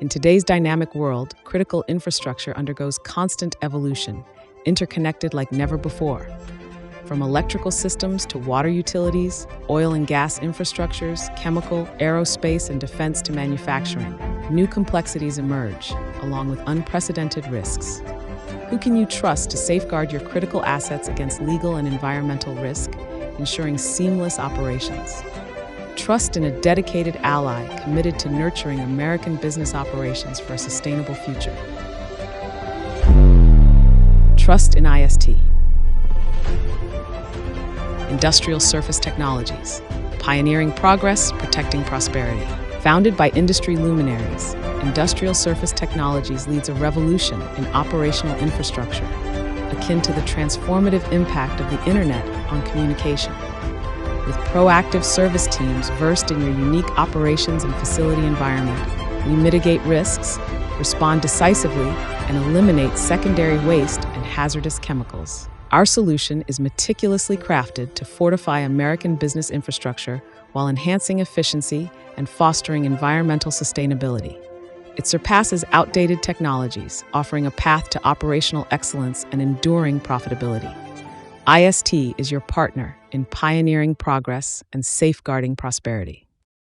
In today's dynamic world, critical infrastructure undergoes constant evolution, interconnected like never before. From electrical systems to water utilities, oil and gas infrastructures, chemical, aerospace, and defense to manufacturing, new complexities emerge, along with unprecedented risks. Who can you trust to safeguard your critical assets against legal and environmental risk, ensuring seamless operations? Trust in a dedicated ally committed to nurturing American business operations for a sustainable future. Trust in IST. Industrial Surface Technologies, pioneering progress, protecting prosperity. Founded by industry luminaries, Industrial Surface Technologies leads a revolution in operational infrastructure, akin to the transformative impact of the Internet on communication. With proactive service teams versed in your unique operations and facility environment, we mitigate risks, respond decisively, and eliminate secondary waste and hazardous chemicals. Our solution is meticulously crafted to fortify American business infrastructure while enhancing efficiency and fostering environmental sustainability. It surpasses outdated technologies, offering a path to operational excellence and enduring profitability. IST is your partner in pioneering progress and safeguarding prosperity.